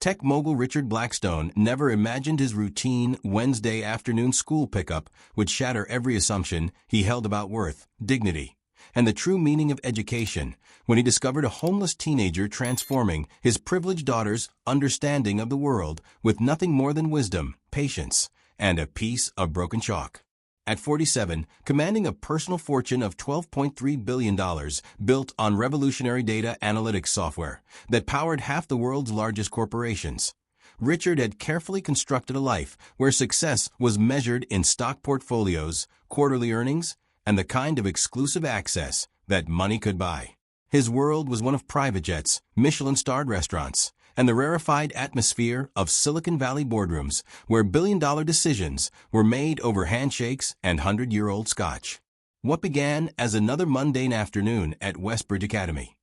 Tech mogul Richard Blackstone never imagined his routine Wednesday afternoon school pickup would shatter every assumption he held about worth, dignity, and the true meaning of education when he discovered a homeless teenager transforming his privileged daughter's understanding of the world with nothing more than wisdom, patience, and a piece of broken chalk. At 47, commanding a personal fortune of $12.3 billion built on revolutionary data analytics software that powered half the world's largest corporations, Richard had carefully constructed a life where success was measured in stock portfolios, quarterly earnings, and the kind of exclusive access that money could buy. His world was one of private jets, Michelin-starred restaurants, and the rarefied atmosphere of Silicon Valley boardrooms where billion-dollar decisions were made over handshakes and 100-year-old scotch. What began as another mundane afternoon at Westbridge Academy,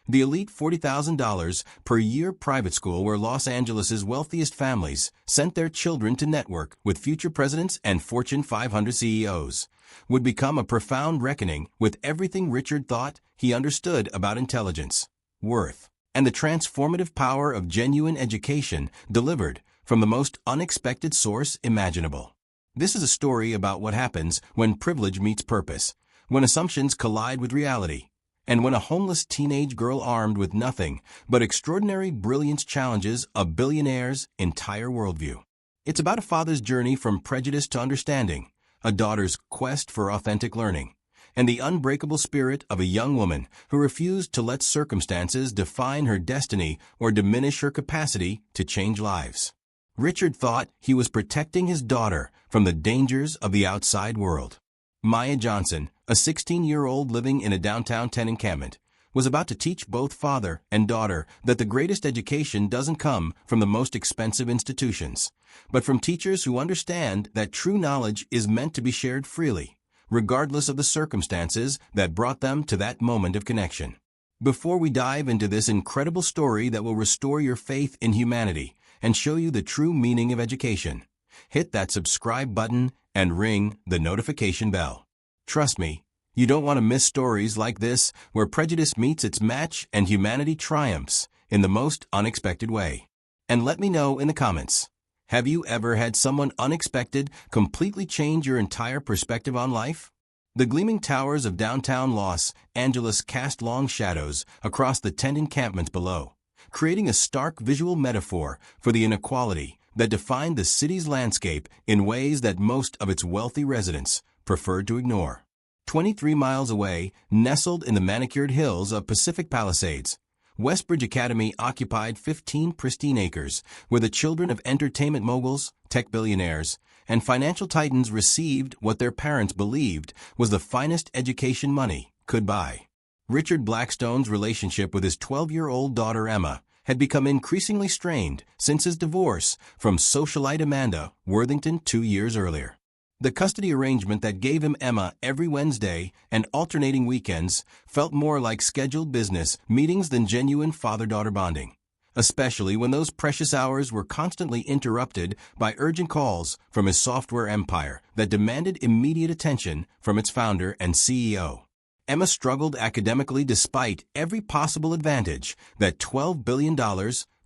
the elite $40,000 per year private school where Los Angeles' wealthiest families sent their children to network with future presidents and Fortune 500 CEOs, would become a profound reckoning with everything Richard thought he understood about intelligence, worth, and the transformative power of genuine education delivered from the most unexpected source imaginable. This is a story about what happens when privilege meets purpose, when assumptions collide with reality, and when a homeless teenage girl armed with nothing but extraordinary brilliance challenges a billionaire's entire worldview. It's about a father's journey from prejudice to understanding, a daughter's quest for authentic learning, and the unbreakable spirit of a young woman who refused to let circumstances define her destiny or diminish her capacity to change lives. Richard thought he was protecting his daughter from the dangers of the outside world. Maya Johnson, a 16-year-old living in a downtown tent encampment, was about to teach both father and daughter that the greatest education doesn't come from the most expensive institutions, but from teachers who understand that true knowledge is meant to be shared freely, regardless of the circumstances that brought them to that moment of connection. Before we dive into this incredible story that will restore your faith in humanity and show you the true meaning of education, hit that subscribe button and ring the notification bell. Trust me, you don't want to miss stories like this where prejudice meets its match and humanity triumphs in the most unexpected way. And let me know in the comments. Have you ever had someone unexpected completely change your entire perspective on life? The gleaming towers of downtown Los Angeles cast long shadows across the tent encampments below, creating a stark visual metaphor for the inequality that defined the city's landscape in ways that most of its wealthy residents preferred to ignore. 23 miles away, nestled in the manicured hills of Pacific Palisades, Westbridge Academy occupied 15 pristine acres, where the children of entertainment moguls, tech billionaires, and financial titans received what their parents believed was the finest education money could buy. Richard Blackstone's relationship with his 12-year-old daughter Emma had become increasingly strained since his divorce from socialite Amanda Worthington 2 years earlier. The custody arrangement that gave him Emma every Wednesday and alternating weekends felt more like scheduled business meetings than genuine father-daughter bonding, especially when those precious hours were constantly interrupted by urgent calls from his software empire that demanded immediate attention from its founder and CEO. Emma struggled academically despite every possible advantage that $12 billion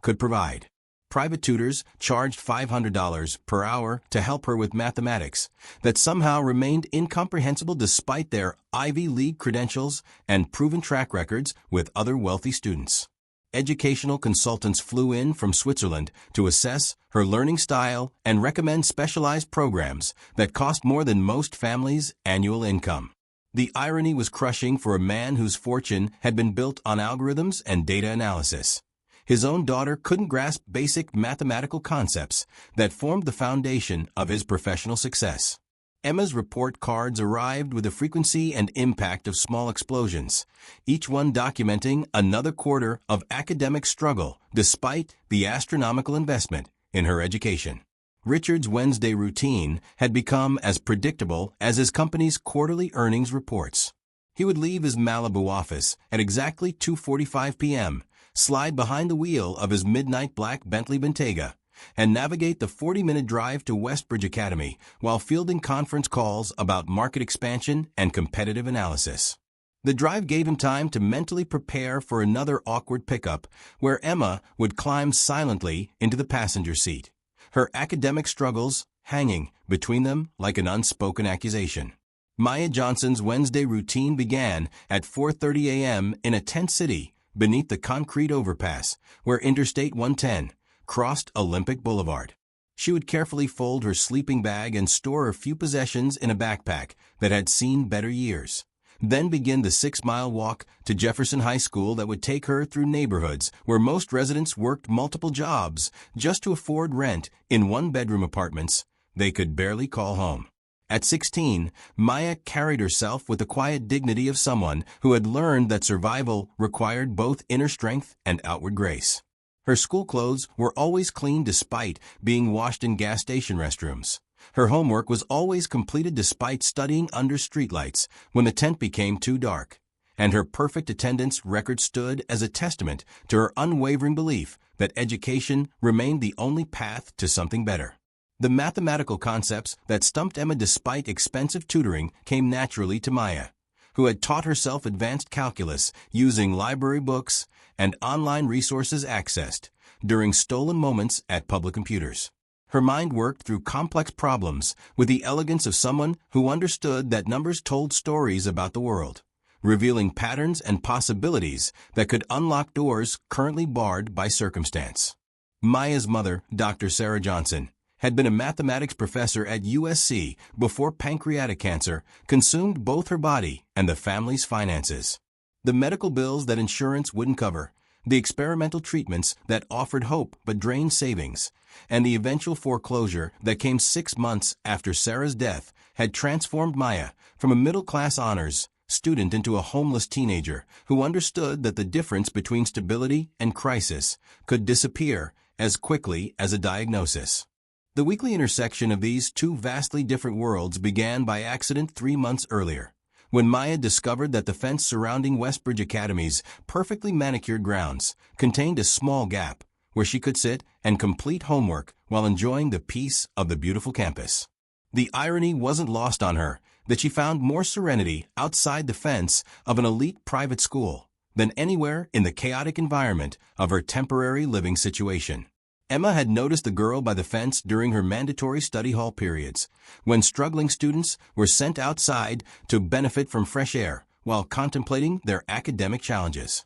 could provide. Private tutors charged $500 per hour to help her with mathematics that somehow remained incomprehensible despite their Ivy League credentials and proven track records with other wealthy students. Educational consultants flew in from Switzerland to assess her learning style and recommend specialized programs that cost more than most families' annual income. The irony was crushing for a man whose fortune had been built on algorithms and data analysis. His own daughter couldn't grasp basic mathematical concepts that formed the foundation of his professional success. Emma's report cards arrived with the frequency and impact of small explosions, each one documenting another quarter of academic struggle despite the astronomical investment in her education. Richard's Wednesday routine had become as predictable as his company's quarterly earnings reports. He would leave his Malibu office at exactly 2:45 p.m., slide behind the wheel of his midnight black Bentley Bentayga, and navigate the 40-minute drive to Westbridge Academy while fielding conference calls about market expansion and competitive analysis. The drive gave him time to mentally prepare for another awkward pickup, where Emma would climb silently into the passenger seat, her academic struggles hanging between them like an unspoken accusation. Maya Johnson's Wednesday routine began at 4:30 a.m. in a tent city beneath the concrete overpass where Interstate 110 crossed Olympic Boulevard. She would carefully fold her sleeping bag and store her few possessions in a backpack that had seen better years. Then begin the 6-mile walk to Jefferson High School that would take her through neighborhoods where most residents worked multiple jobs just to afford rent in one-bedroom apartments they could barely call home. At 16, Maya carried herself with the quiet dignity of someone who had learned that survival required both inner strength and outward grace. Her school clothes were always clean despite being washed in gas station restrooms. Her homework was always completed despite studying under streetlights when the tent became too dark. And her perfect attendance record stood as a testament to her unwavering belief that education remained the only path to something better. The mathematical concepts that stumped Emma despite expensive tutoring came naturally to Maya, who had taught herself advanced calculus using library books and online resources accessed during stolen moments at public computers. Her mind worked through complex problems with the elegance of someone who understood that numbers told stories about the world, revealing patterns and possibilities that could unlock doors currently barred by circumstance. Maya's mother, Dr. Sarah Johnson, had been a mathematics professor at USC before pancreatic cancer consumed both her body and the family's finances. The medical bills that insurance wouldn't cover, the experimental treatments that offered hope but drained savings, and the eventual foreclosure that came 6 months after Sarah's death had transformed Maya from a middle-class honors student into a homeless teenager who understood that the difference between stability and crisis could disappear as quickly as a diagnosis. The weekly intersection of these two vastly different worlds began by accident 3 months earlier, when Maya discovered that the fence surrounding Westbridge Academy's perfectly manicured grounds contained a small gap where she could sit and complete homework while enjoying the peace of the beautiful campus. The irony wasn't lost on her that she found more serenity outside the fence of an elite private school than anywhere in the chaotic environment of her temporary living situation. Emma had noticed the girl by the fence during her mandatory study hall periods, when struggling students were sent outside to benefit from fresh air while contemplating their academic challenges.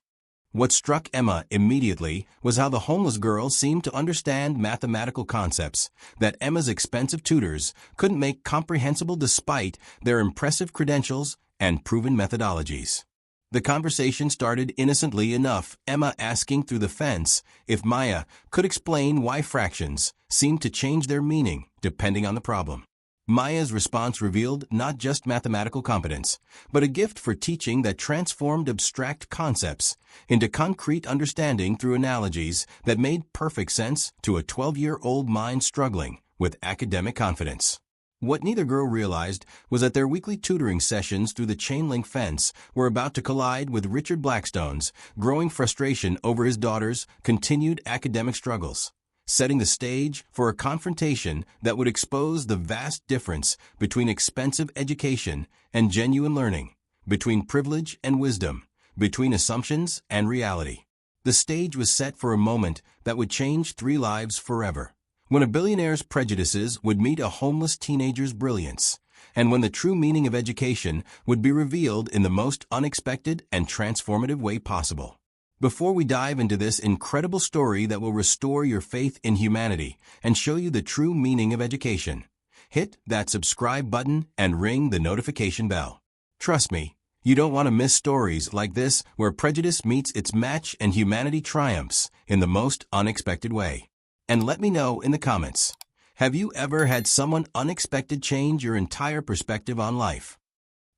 What struck Emma immediately was how the homeless girl seemed to understand mathematical concepts that Emma's expensive tutors couldn't make comprehensible despite their impressive credentials and proven methodologies. The conversation started innocently enough, Emma asking through the fence if Maya could explain why fractions seemed to change their meaning depending on the problem. Maya's response revealed not just mathematical competence, but a gift for teaching that transformed abstract concepts into concrete understanding through analogies that made perfect sense to a 12-year-old mind struggling with academic confidence. What neither girl realized was that their weekly tutoring sessions through the chain-link fence were about to collide with Richard Blackstone's growing frustration over his daughter's continued academic struggles, setting the stage for a confrontation that would expose the vast difference between expensive education and genuine learning, between privilege and wisdom, between assumptions and reality. The stage was set for a moment that would change 3 lives forever. When a billionaire's prejudices would meet a homeless teenager's brilliance, and when the true meaning of education would be revealed in the most unexpected and transformative way possible. Before we dive into this incredible story that will restore your faith in humanity and show you the true meaning of education, hit that subscribe button and ring the notification bell. Trust me, you don't want to miss stories like this where prejudice meets its match and humanity triumphs in the most unexpected way. And let me know in the comments, have you ever had someone unexpected change your entire perspective on life?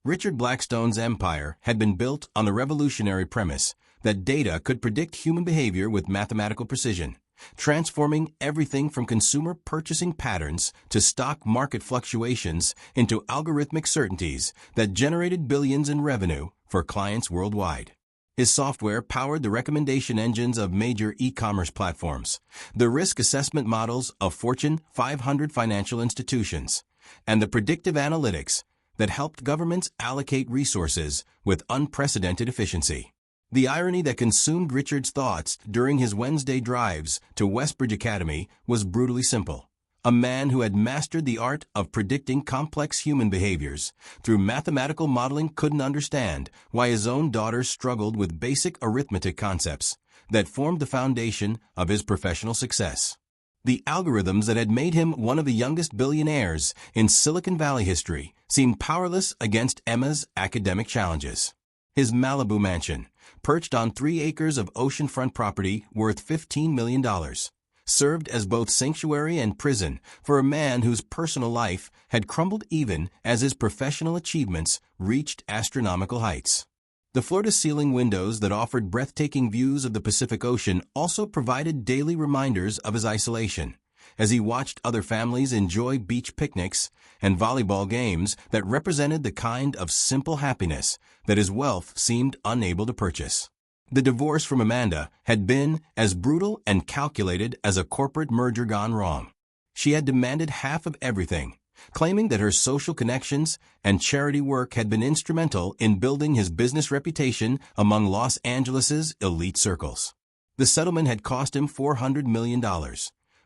Richard Blackstone's empire had been built on the revolutionary premise that data could predict human behavior with mathematical precision, transforming everything from consumer purchasing patterns to stock market fluctuations into algorithmic certainties that generated billions in revenue for clients worldwide. His software powered the recommendation engines of major e-commerce platforms, the risk assessment models of Fortune 500 financial institutions, and the predictive analytics that helped governments allocate resources with unprecedented efficiency. The irony that consumed Richard's thoughts during his Wednesday drives to Westbridge Academy was brutally simple. A man who had mastered the art of predicting complex human behaviors through mathematical modeling couldn't understand why his own daughter struggled with basic arithmetic concepts that formed the foundation of his professional success. The algorithms that had made him one of the youngest billionaires in Silicon Valley history seemed powerless against Emma's academic challenges. His Malibu mansion, perched on 3 acres of oceanfront property worth $15 million, served as both sanctuary and prison for a man whose personal life had crumbled even as his professional achievements reached astronomical heights. The floor-to-ceiling windows that offered breathtaking views of the Pacific Ocean also provided daily reminders of his isolation, as he watched other families enjoy beach picnics and volleyball games that represented the kind of simple happiness that his wealth seemed unable to purchase. The divorce from Amanda had been as brutal and calculated as a corporate merger gone wrong. She had demanded half of everything, claiming that her social connections and charity work had been instrumental in building his business reputation among Los Angeles' elite circles. The settlement had cost him $400 million,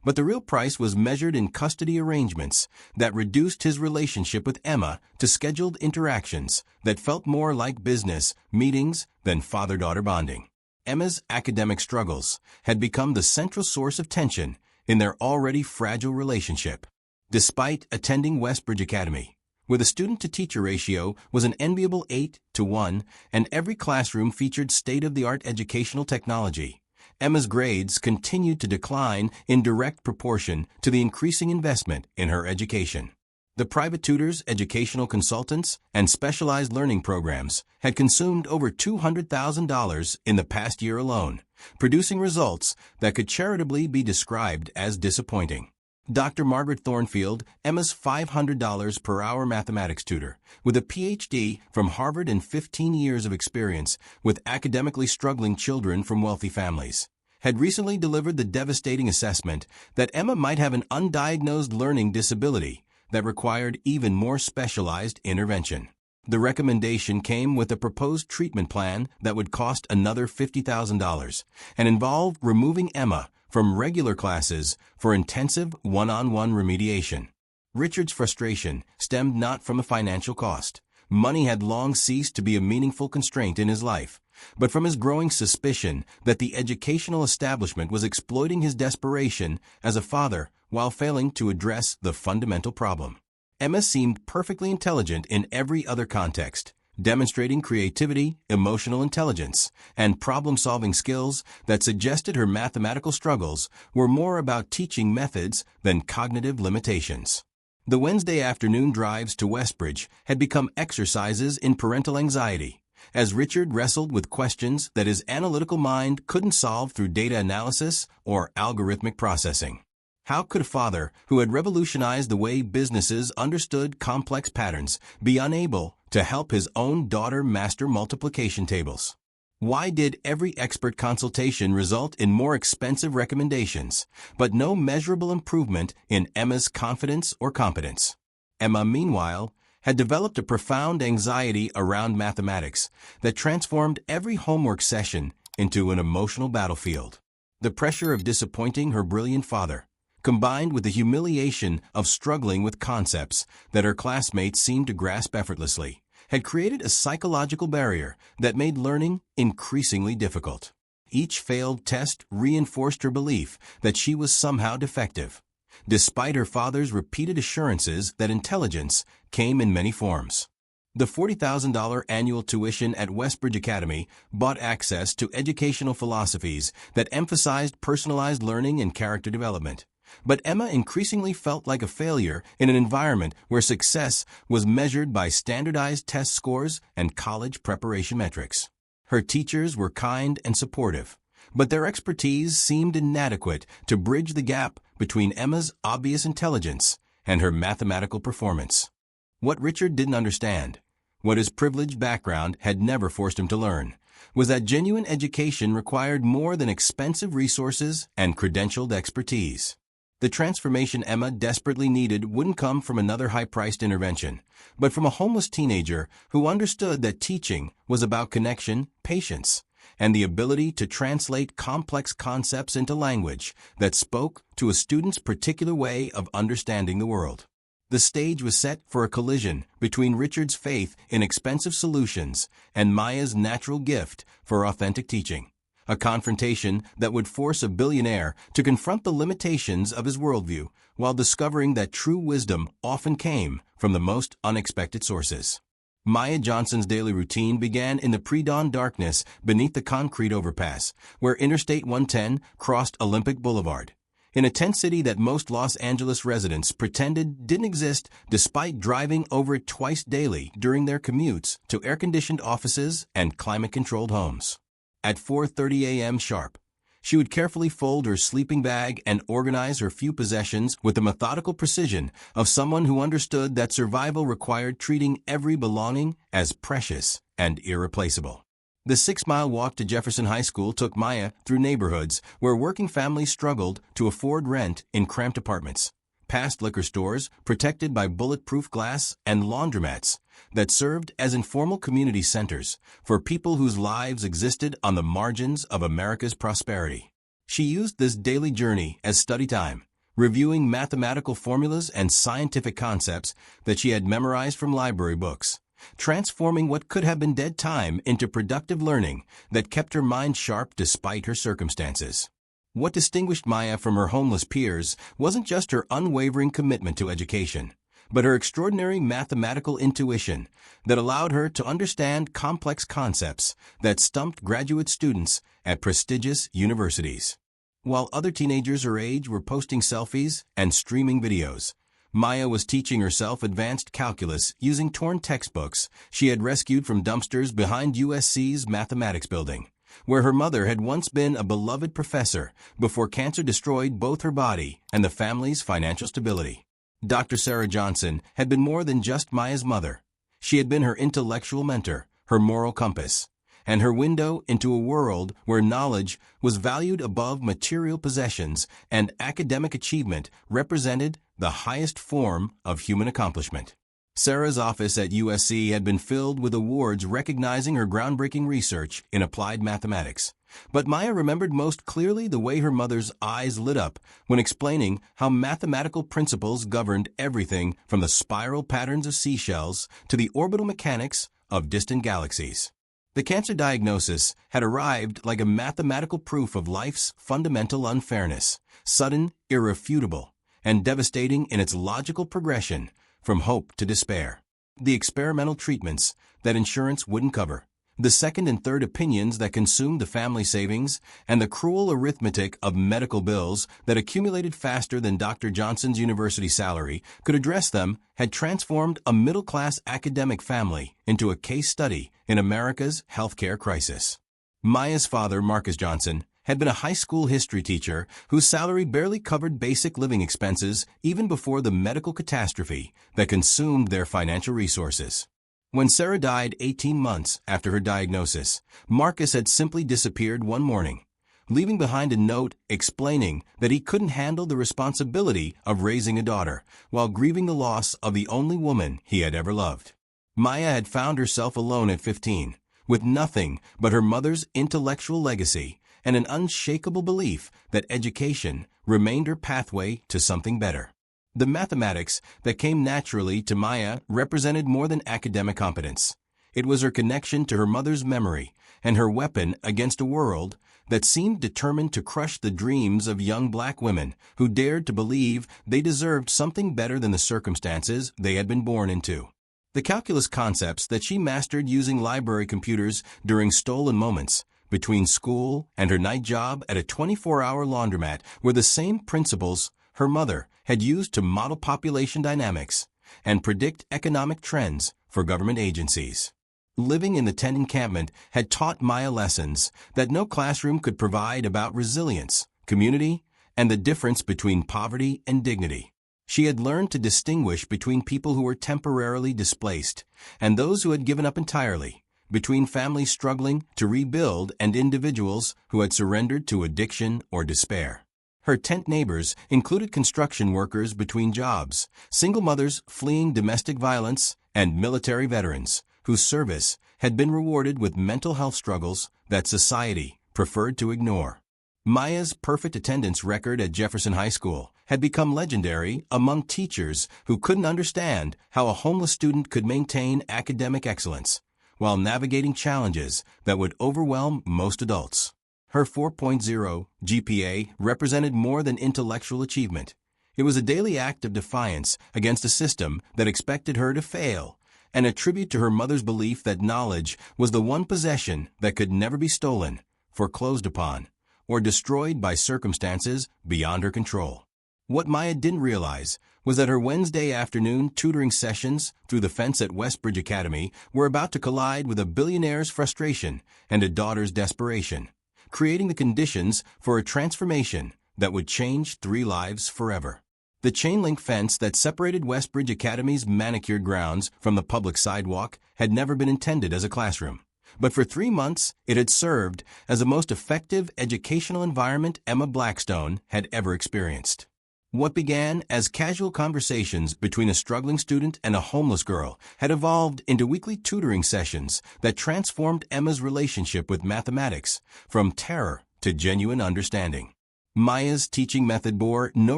but the real price was measured in custody arrangements that reduced his relationship with Emma to scheduled interactions that felt more like business meetings than father-daughter bonding. Emma's academic struggles had become the central source of tension in their already fragile relationship. Despite attending Westbridge Academy, where the student-to-teacher ratio was an enviable 8-to-1 and every classroom featured state-of-the-art educational technology, Emma's grades continued to decline in direct proportion to the increasing investment in her education. The private tutors, educational consultants, and specialized learning programs had consumed over $200,000 in the past year alone, producing results that could charitably be described as disappointing. Dr. Margaret Thornfield, Emma's $500 per hour mathematics tutor, with a Ph.D. from Harvard and 15 years of experience with academically struggling children from wealthy families, had recently delivered the devastating assessment that Emma might have an undiagnosed learning disability that required even more specialized intervention. The recommendation came with a proposed treatment plan that would cost another $50,000 and involved removing Emma from regular classes for intensive one-on-one remediation. Richard's frustration stemmed not from the financial cost. Money had long ceased to be a meaningful constraint in his life, but from his growing suspicion that the educational establishment was exploiting his desperation as a father while failing to address the fundamental problem. Emma seemed perfectly intelligent in every other context, demonstrating creativity, emotional intelligence, and problem-solving skills that suggested her mathematical struggles were more about teaching methods than cognitive limitations. The Wednesday afternoon drives to Westbridge had become exercises in parental anxiety, as Richard wrestled with questions that his analytical mind couldn't solve through data analysis or algorithmic processing. How could a father who had revolutionized the way businesses understood complex patterns be unable to help his own daughter master multiplication tables? Why did every expert consultation result in more expensive recommendations, but no measurable improvement in Emma's confidence or competence? Emma, meanwhile, had developed a profound anxiety around mathematics that transformed every homework session into an emotional battlefield. The pressure of disappointing her brilliant father, combined with the humiliation of struggling with concepts that her classmates seemed to grasp effortlessly, had created a psychological barrier that made learning increasingly difficult. Each failed test reinforced her belief that she was somehow defective, despite her father's repeated assurances that intelligence came in many forms. The $40,000 annual tuition at Westbridge Academy bought access to educational philosophies that emphasized personalized learning and character development. But Emma increasingly felt like a failure in an environment where success was measured by standardized test scores and college preparation metrics. Her teachers were kind and supportive, but their expertise seemed inadequate to bridge the gap between Emma's obvious intelligence and her mathematical performance. What Richard didn't understand, what his privileged background had never forced him to learn, was that genuine education required more than expensive resources and credentialed expertise. The transformation Emma desperately needed wouldn't come from another high-priced intervention, but from a homeless teenager who understood that teaching was about connection, patience, and the ability to translate complex concepts into language that spoke to a student's particular way of understanding the world. The stage was set for a collision between Richard's faith in expensive solutions and Maya's natural gift for authentic teaching. A confrontation that would force a billionaire to confront the limitations of his worldview while discovering that true wisdom often came from the most unexpected sources. Maya Johnson's daily routine began in the pre-dawn darkness beneath the concrete overpass, where Interstate 110 crossed Olympic Boulevard. In a tent city that most Los Angeles residents pretended didn't exist despite driving over it twice daily during their commutes to air-conditioned offices and climate-controlled homes. At 4:30 a.m. sharp, she would carefully fold her sleeping bag and organize her few possessions with the methodical precision of someone who understood that survival required treating every belonging as precious and irreplaceable. The 6-mile walk to Jefferson High School took Maya through neighborhoods where working families struggled to afford rent in cramped apartments, past liquor stores protected by bulletproof glass, and laundromats that served as informal community centers for people whose lives existed on the margins of America's prosperity. She used this daily journey as study time, reviewing mathematical formulas and scientific concepts that she had memorized from library books, transforming what could have been dead time into productive learning that kept her mind sharp despite her circumstances. What distinguished Maya from her homeless peers wasn't just her unwavering commitment to education, but her extraordinary mathematical intuition that allowed her to understand complex concepts that stumped graduate students at prestigious universities. While other teenagers her age were posting selfies and streaming videos, Maya was teaching herself advanced calculus using torn textbooks she had rescued from dumpsters behind USC's mathematics building, where her mother had once been a beloved professor before cancer destroyed both her body and the family's financial stability. Dr. Sarah Johnson had been more than just Maya's mother. She had been her intellectual mentor, her moral compass, and her window into a world where knowledge was valued above material possessions and academic achievement represented the highest form of human accomplishment. Sarah's office at USC had been filled with awards recognizing her groundbreaking research in applied mathematics. But Maya remembered most clearly the way her mother's eyes lit up when explaining how mathematical principles governed everything from the spiral patterns of seashells to the orbital mechanics of distant galaxies. The cancer diagnosis had arrived like a mathematical proof of life's fundamental unfairness, sudden, irrefutable, and devastating in its logical progression from hope to despair. The experimental treatments that insurance wouldn't cover, the second and third opinions that consumed the family savings, and the cruel arithmetic of medical bills that accumulated faster than Dr. Johnson's university salary could address them had transformed a middle-class academic family into a case study in America's healthcare crisis. Maya's father, Marcus Johnson, had been a high school history teacher whose salary barely covered basic living expenses even before the medical catastrophe that consumed their financial resources. When Sarah died 18 months after her diagnosis, Marcus had simply disappeared one morning, leaving behind a note explaining that he couldn't handle the responsibility of raising a daughter while grieving the loss of the only woman he had ever loved. Maya had found herself alone at 15, with nothing but her mother's intellectual legacy and an unshakable belief that education remained her pathway to something better. The mathematics that came naturally to Maya represented more than academic competence. It was her connection to her mother's memory and her weapon against a world that seemed determined to crush the dreams of young black women who dared to believe they deserved something better than the circumstances they had been born into. The calculus concepts that she mastered using library computers during stolen moments between school and her night job at a 24-hour laundromat were the same principles her mother had used to model population dynamics and predict economic trends for government agencies. Living in the tent encampment had taught Maya lessons that no classroom could provide about resilience, community, and the difference between poverty and dignity. She had learned to distinguish between people who were temporarily displaced and those who had given up entirely, between families struggling to rebuild and individuals who had surrendered to addiction or despair. Her tent neighbors included construction workers between jobs, single mothers fleeing domestic violence, and military veterans whose service had been rewarded with mental health struggles that society preferred to ignore. Maya's perfect attendance record at Jefferson High School had become legendary among teachers who couldn't understand how a homeless student could maintain academic excellence while navigating challenges that would overwhelm most adults. Her 4.0 GPA represented more than intellectual achievement. It was a daily act of defiance against a system that expected her to fail, and a tribute to her mother's belief that knowledge was the one possession that could never be stolen, foreclosed upon, or destroyed by circumstances beyond her control. What Maya didn't realize was that her Wednesday afternoon tutoring sessions through the fence at Westbridge Academy were about to collide with a billionaire's frustration and a daughter's desperation, creating the conditions for a transformation that would change 3 lives forever. The chain-link fence that separated Westbridge Academy's manicured grounds from the public sidewalk had never been intended as a classroom. But for 3 months, it had served as the most effective educational environment Emma Blackstone had ever experienced. What began as casual conversations between a struggling student and a homeless girl had evolved into weekly tutoring sessions that transformed Emma's relationship with mathematics from terror to genuine understanding. Maya's teaching method bore no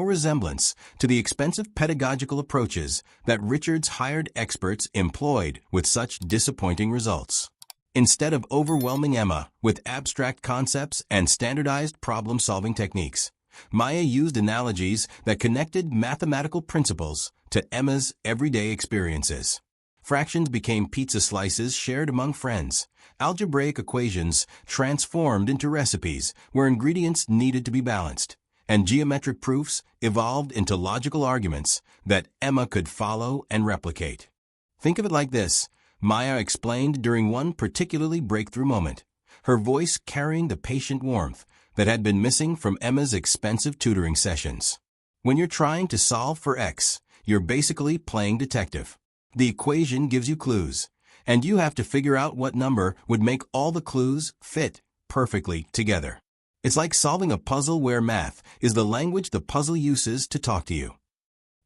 resemblance to the expensive pedagogical approaches that Richard's hired experts employed with such disappointing results. Instead of overwhelming Emma with abstract concepts and standardized problem-solving techniques, Maya used analogies that connected mathematical principles to Emma's everyday experiences. Fractions became pizza slices shared among friends. Algebraic equations transformed into recipes where ingredients needed to be balanced, and geometric proofs evolved into logical arguments that Emma could follow and replicate. Think of it like this. Maya explained during one particularly breakthrough moment, her voice carrying the patient warmth that had been missing from Emma's expensive tutoring sessions. When you're trying to solve for X, you're basically playing detective. The equation gives you clues, and you have to figure out what number would make all the clues fit perfectly together. It's like solving a puzzle where math is the language the puzzle uses to talk to you.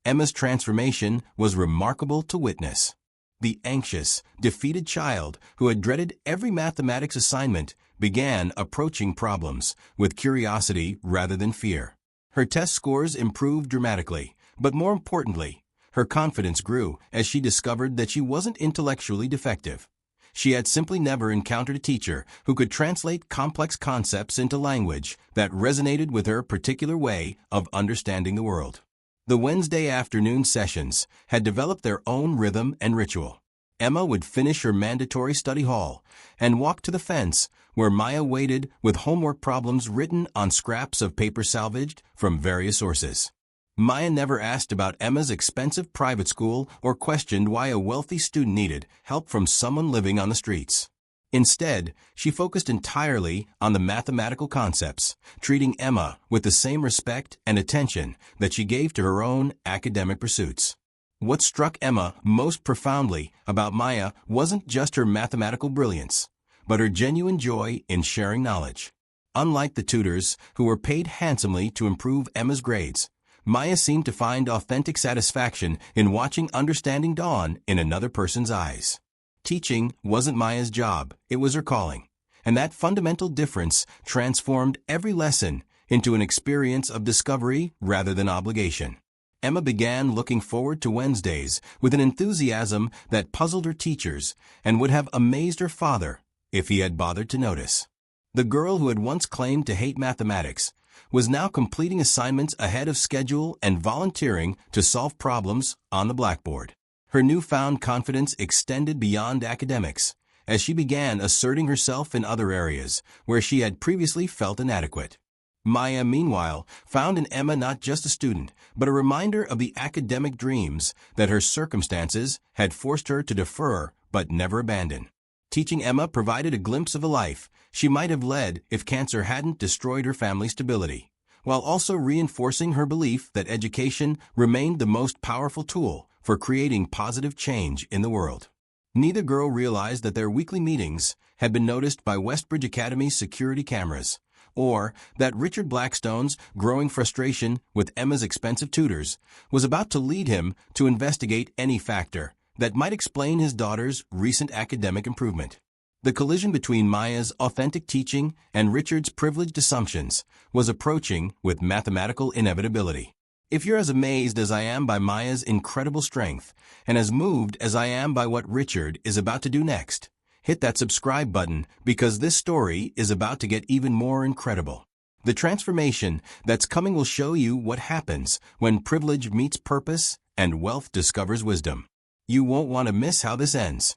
Emma's transformation was remarkable to witness. The anxious, defeated child who had dreaded every mathematics assignment began approaching problems with curiosity rather than fear. Her test scores improved dramatically, but more importantly, her confidence grew as she discovered that she wasn't intellectually defective. She had simply never encountered a teacher who could translate complex concepts into language that resonated with her particular way of understanding the world. The Wednesday afternoon sessions had developed their own rhythm and ritual. Emma would finish her mandatory study hall and walk to the fence where Maya waited with homework problems written on scraps of paper salvaged from various sources. Maya never asked about Emma's expensive private school or questioned why a wealthy student needed help from someone living on the streets. Instead, she focused entirely on the mathematical concepts, treating Emma with the same respect and attention that she gave to her own academic pursuits. What struck Emma most profoundly about Maya wasn't just her mathematical brilliance, but her genuine joy in sharing knowledge. Unlike the tutors who were paid handsomely to improve Emma's grades, Maya seemed to find authentic satisfaction in watching understanding dawn in another person's eyes. Teaching wasn't Maya's job, it was her calling, and that fundamental difference transformed every lesson into an experience of discovery rather than obligation. Emma began looking forward to Wednesdays with an enthusiasm that puzzled her teachers and would have amazed her father if he had bothered to notice. The girl who had once claimed to hate mathematics was now completing assignments ahead of schedule and volunteering to solve problems on the blackboard. Her newfound confidence extended beyond academics as she began asserting herself in other areas where she had previously felt inadequate. Maya, meanwhile, found in Emma not just a student, but a reminder of the academic dreams that her circumstances had forced her to defer but never abandon. Teaching Emma provided a glimpse of a life she might have led if cancer hadn't destroyed her family's stability, while also reinforcing her belief that education remained the most powerful tool for creating positive change in the world. Neither girl realized that their weekly meetings had been noticed by Westbridge Academy's security cameras, or that Richard Blackstone's growing frustration with Emma's expensive tutors was about to lead him to investigate any factor that might explain his daughter's recent academic improvement. The collision between Maya's authentic teaching and Richard's privileged assumptions was approaching with mathematical inevitability. If you're as amazed as I am by Maya's incredible strength, and as moved as I am by what Richard is about to do next, hit that subscribe button because this story is about to get even more incredible. The transformation that's coming will show you what happens when privilege meets purpose and wealth discovers wisdom. You won't want to miss how this ends.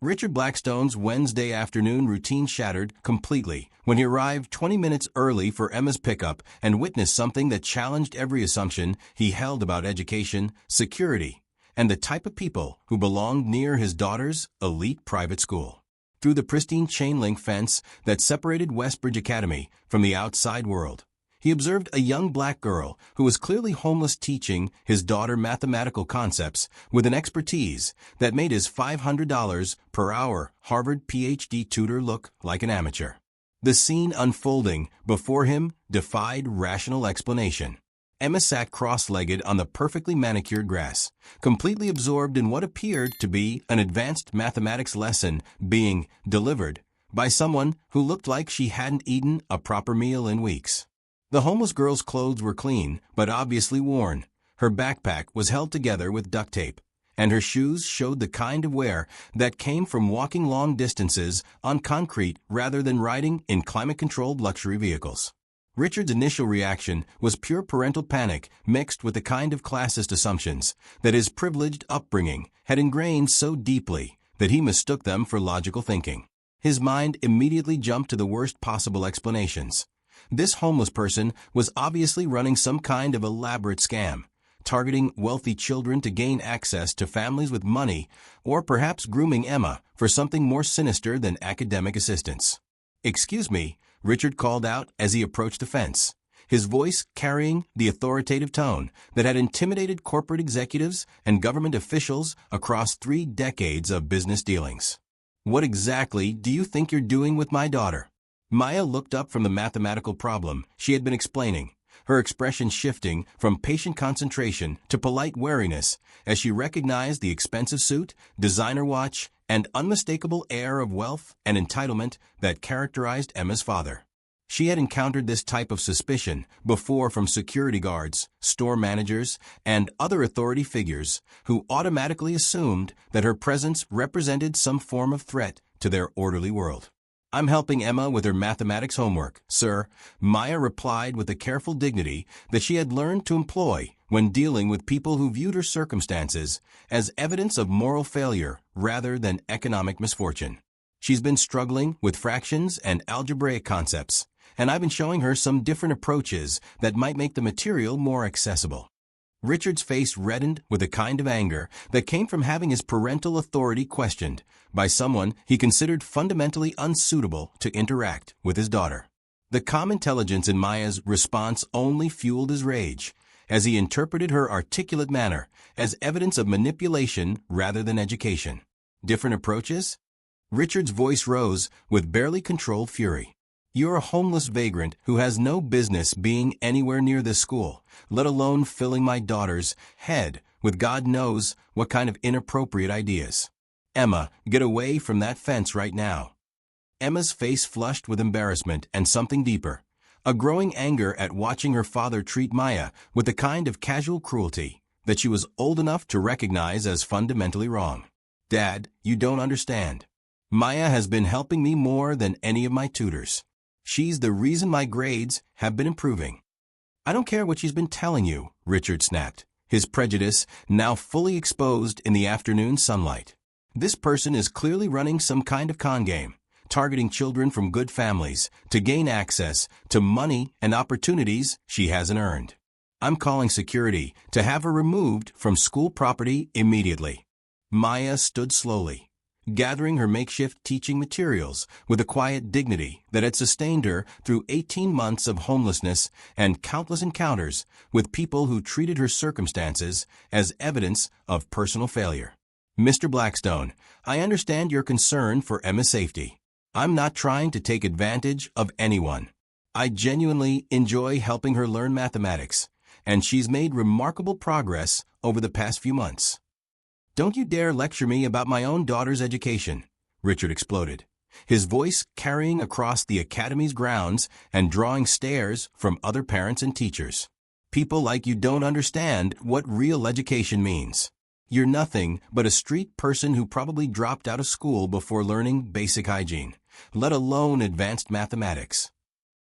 Richard Blackstone's Wednesday afternoon routine shattered completely when he arrived 20 minutes early for Emma's pickup and witnessed something that challenged every assumption he held about education, security, and the type of people who belonged near his daughter's elite private school. Through the pristine chain-link fence that separated Westbridge Academy from the outside world, he observed a young black girl who was clearly homeless teaching his daughter mathematical concepts with an expertise that made his $500 per hour Harvard PhD tutor look like an amateur. The scene unfolding before him defied rational explanation. Emma sat cross-legged on the perfectly manicured grass, completely absorbed in what appeared to be an advanced mathematics lesson being delivered by someone who looked like she hadn't eaten a proper meal in weeks. The homeless girl's clothes were clean, but obviously worn. Her backpack was held together with duct tape, and her shoes showed the kind of wear that came from walking long distances on concrete rather than riding in climate-controlled luxury vehicles. Richard's initial reaction was pure parental panic mixed with the kind of classist assumptions that his privileged upbringing had ingrained so deeply that he mistook them for logical thinking. His mind immediately jumped to the worst possible explanations. This homeless person was obviously running some kind of elaborate scam, targeting wealthy children to gain access to families with money, or perhaps grooming Emma for something more sinister than academic assistance. "Excuse me," Richard called out as he approached the fence, his voice carrying the authoritative tone that had intimidated corporate executives and government officials across 3 decades of business dealings. "What exactly do you think you're doing with my daughter?" Maya looked up from the mathematical problem she had been explaining, her expression shifting from patient concentration to polite wariness as she recognized the expensive suit, designer watch, and unmistakable air of wealth and entitlement that characterized Emma's father. She had encountered this type of suspicion before from security guards, store managers, and other authority figures who automatically assumed that her presence represented some form of threat to their orderly world. "I'm helping Emma with her mathematics homework, sir," Maya replied with the careful dignity that she had learned to employ when dealing with people who viewed her circumstances as evidence of moral failure rather than economic misfortune. "She's been struggling with fractions and algebraic concepts, and I've been showing her some different approaches that might make the material more accessible." Richard's face reddened with a kind of anger that came from having his parental authority questioned by someone he considered fundamentally unsuitable to interact with his daughter. The calm intelligence in Maya's response only fueled his rage, as he interpreted her articulate manner as evidence of manipulation rather than education. "Different approaches?" Richard's voice rose with barely controlled fury. "You're a homeless vagrant who has no business being anywhere near this school, let alone filling my daughter's head with God knows what kind of inappropriate ideas. Emma, get away from that fence right now." Emma's face flushed with embarrassment and something deeper, a growing anger at watching her father treat Maya with the kind of casual cruelty that she was old enough to recognize as fundamentally wrong. "Dad, you don't understand. Maya has been helping me more than any of my tutors. She's the reason my grades have been improving." "I don't care what she's been telling you," Richard snapped, his prejudice now fully exposed in the afternoon sunlight. "This person is clearly running some kind of con game, targeting children from good families to gain access to money and opportunities she hasn't earned. I'm calling security to have her removed from school property immediately." Maya stood slowly, gathering her makeshift teaching materials with a quiet dignity that had sustained her through 18 months of homelessness and countless encounters with people who treated her circumstances as evidence of personal failure. "Mr. Blackstone, I understand your concern for Emma's safety. I'm not trying to take advantage of anyone. I genuinely enjoy helping her learn mathematics, and she's made remarkable progress over the past few months. Don't you dare lecture me about my own daughter's education, Richard exploded, his voice carrying across the academy's grounds and drawing stares from other parents and teachers. People like you don't understand what real education means. You're nothing but a street person who probably dropped out of school before learning basic hygiene, let alone advanced mathematics.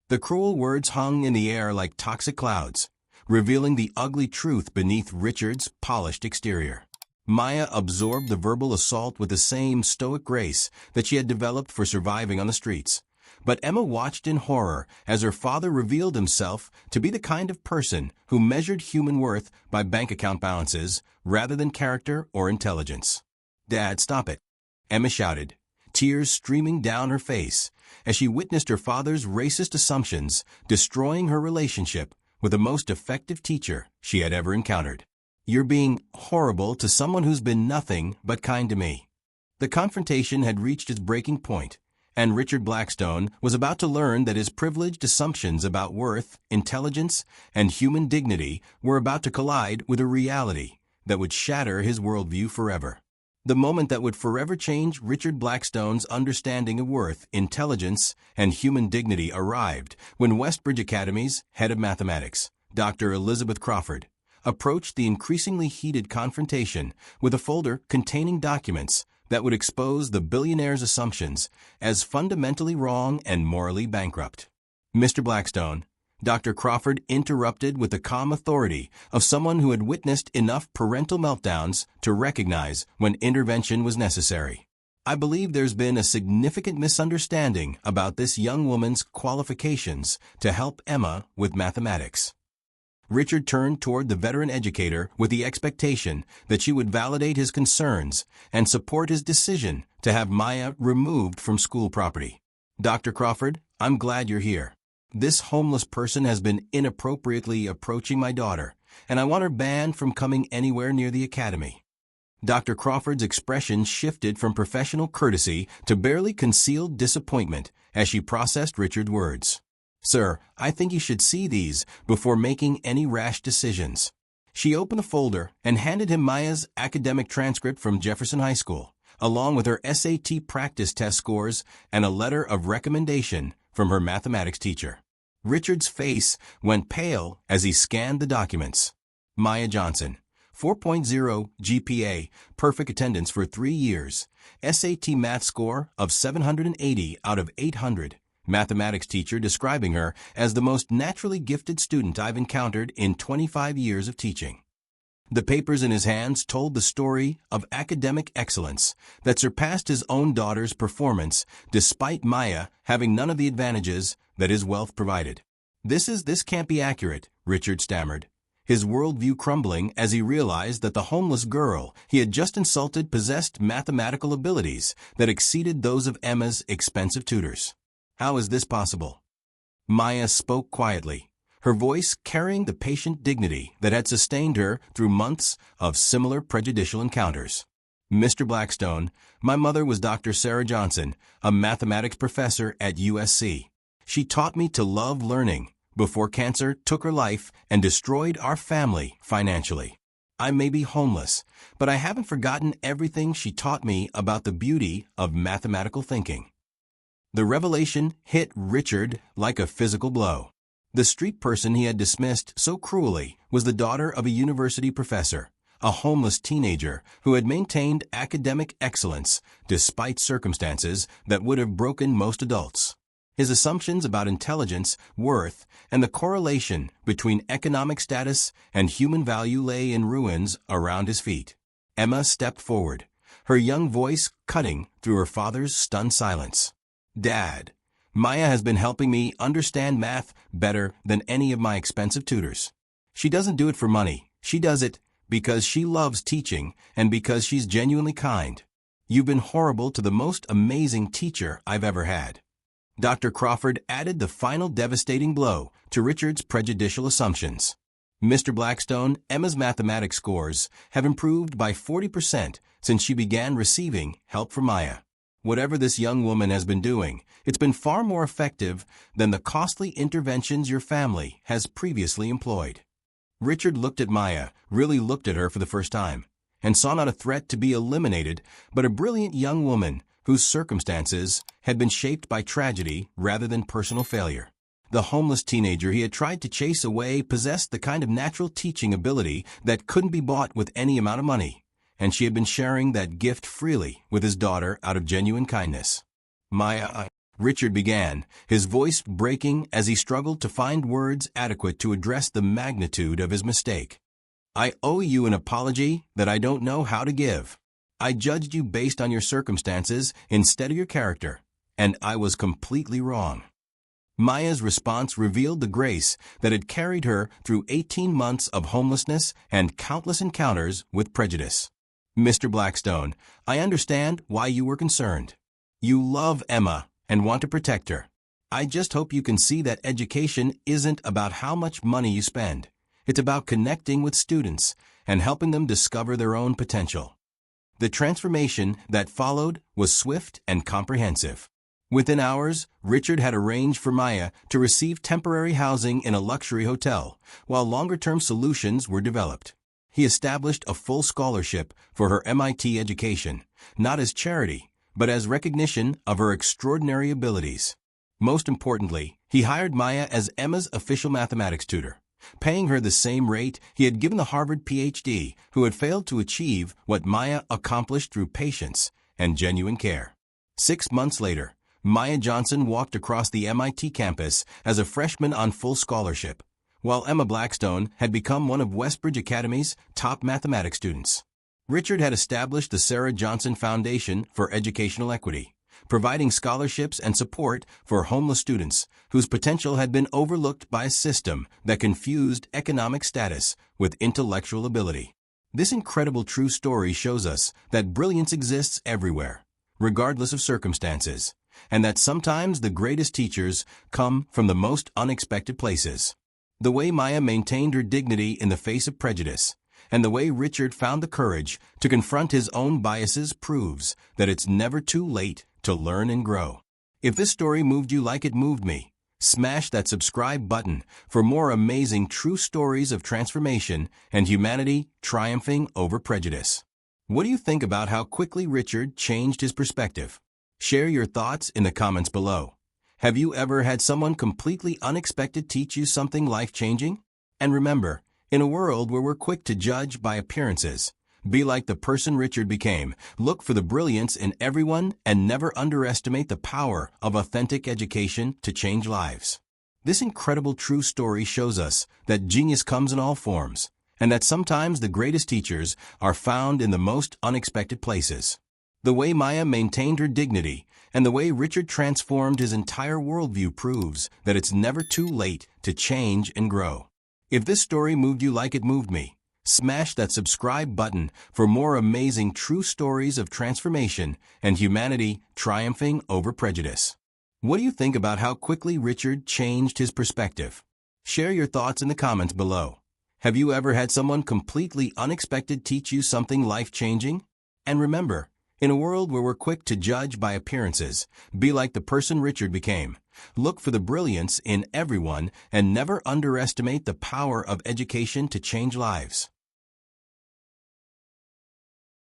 The cruel words hung in the air like toxic clouds, revealing the ugly truth beneath Richard's polished exterior. Maya absorbed the verbal assault with the same stoic grace that she had developed for surviving on the streets. But Emma watched in horror as her father revealed himself to be the kind of person who measured human worth by bank account balances rather than character or intelligence. "Dad, stop it," Emma shouted, tears streaming down her face as she witnessed her father's racist assumptions destroying her relationship with the most effective teacher she had ever encountered. "You're being horrible to someone who's been nothing but kind to me." The confrontation had reached its breaking point, and Richard Blackstone was about to learn that his privileged assumptions about worth, intelligence, and human dignity were about to collide with a reality that would shatter his worldview forever. The moment that would forever change Richard Blackstone's understanding of worth, intelligence, and human dignity arrived when Westbridge Academy's head of mathematics, Dr. Elizabeth Crawford, approached the increasingly heated confrontation with a folder containing documents that would expose the billionaire's assumptions as fundamentally wrong and morally bankrupt. "Mr. Blackstone," Dr. Crawford interrupted with the calm authority of someone who had witnessed enough parental meltdowns to recognize when intervention was necessary. "I believe there's been a significant misunderstanding about this young woman's qualifications to help Emma with mathematics." Richard turned toward the veteran educator with the expectation that she would validate his concerns and support his decision to have Maya removed from school property. "Dr. Crawford, I'm glad you're here. This homeless person has been inappropriately approaching my daughter, and I want her banned from coming anywhere near the academy." Dr. Crawford's expression shifted from professional courtesy to barely concealed disappointment as she processed Richard's words. "Sir, I think you should see these before making any rash decisions." She opened the folder and handed him Maya's academic transcript from Jefferson High School, along with her SAT practice test scores and a letter of recommendation from her mathematics teacher. Richard's face went pale as he scanned the documents. Maya Johnson, 4.0 GPA, perfect attendance for 3 years, SAT math score of 780 out of 800. Mathematics teacher describing her as the most naturally gifted student I've encountered in 25 years of teaching. The papers in his hands told the story of academic excellence that surpassed his own daughter's performance despite Maya having none of the advantages that his wealth provided. This can't be accurate," Richard stammered, his worldview crumbling as he realized that the homeless girl he had just insulted possessed mathematical abilities that exceeded those of Emma's expensive tutors. "How is this possible?" Maya spoke quietly, her voice carrying the patient dignity that had sustained her through months of similar prejudicial encounters. "Mr. Blackstone, my mother was Dr. Sarah Johnson, a mathematics professor at USC. She taught me to love learning before cancer took her life and destroyed our family financially. I may be homeless, but I haven't forgotten everything she taught me about the beauty of mathematical thinking." The revelation hit Richard like a physical blow. The street person he had dismissed so cruelly was the daughter of a university professor, a homeless teenager who had maintained academic excellence despite circumstances that would have broken most adults. His assumptions about intelligence, worth, and the correlation between economic status and human value lay in ruins around his feet. Emma stepped forward, her young voice cutting through her father's stunned silence. "Dad, Maya has been helping me understand math better than any of my expensive tutors. She doesn't do it for money. She does it because she loves teaching and because she's genuinely kind. You've been horrible to the most amazing teacher I've ever had." Dr. Crawford added the final devastating blow to Richard's prejudicial assumptions. "Mr. Blackstone, Emma's mathematics scores have improved by 40% since she began receiving help from Maya. Whatever this young woman has been doing, it's been far more effective than the costly interventions your family has previously employed. Richard looked at Maya, really looked at her for the first time, and saw not a threat to be eliminated, but a brilliant young woman whose circumstances had been shaped by tragedy rather than personal failure. The homeless teenager he had tried to chase away possessed the kind of natural teaching ability that couldn't be bought with any amount of money, and she had been sharing that gift freely with his daughter out of genuine kindness. Maya, Richard began, his voice breaking as he struggled to find words adequate to address the magnitude of his mistake. I owe you an apology that I don't know how to give. I judged you based on your circumstances instead of your character, and I was completely wrong. Maya's response revealed the grace that had carried her through 18 months of homelessness and countless encounters with prejudice. Mr. Blackstone, I understand why you were concerned. You love Emma and want to protect her. I just hope you can see that education isn't about how much money you spend. It's about connecting with students and helping them discover their own potential. The transformation that followed was swift and comprehensive. Within hours, Richard had arranged for Maya to receive temporary housing in a luxury hotel, while longer-term solutions were developed. He established a full scholarship for her MIT education, not as charity, but as recognition of her extraordinary abilities. Most importantly, he hired Maya as Emma's official mathematics tutor, paying her the same rate he had given the Harvard PhD who had failed to achieve what Maya accomplished through patience and genuine care. 6 months later, Maya Johnson walked across the MIT campus as a freshman on full scholarship, while Emma Blackstone had become one of Westbridge Academy's top mathematics students. Richard had established the Sarah Johnson Foundation for Educational Equity, providing scholarships and support for homeless students whose potential had been overlooked by a system that confused economic status with intellectual ability. This incredible true story shows us that brilliance exists everywhere, regardless of circumstances, and that sometimes the greatest teachers come from the most unexpected places. The way Maya maintained her dignity in the face of prejudice, and the way Richard found the courage to confront his own biases proves that it's never too late to learn and grow. If this story moved you like it moved me, smash that subscribe button for more amazing true stories of transformation and humanity triumphing over prejudice. What do you think about how quickly Richard changed his perspective? Share your thoughts in the comments below. Have you ever had someone completely unexpected teach you something life-changing? And remember, in a world where we're quick to judge by appearances, be like the person Richard became. Look for the brilliance in everyone and never underestimate the power of authentic education to change lives. This incredible true story shows us that genius comes in all forms, and that sometimes the greatest teachers are found in the most unexpected places. The way Maya maintained her dignity and the way Richard transformed his entire worldview proves that it's never too late to change and grow. If this story moved you like it moved me, smash that subscribe button for more amazing true stories of transformation and humanity triumphing over prejudice. What do you think about how quickly Richard changed his perspective? Share your thoughts in the comments below. Have you ever had someone completely unexpected teach you something life-changing? And remember, in a world where we're quick to judge by appearances, be like the person Richard became. Look for the brilliance in everyone and never underestimate the power of education to change lives.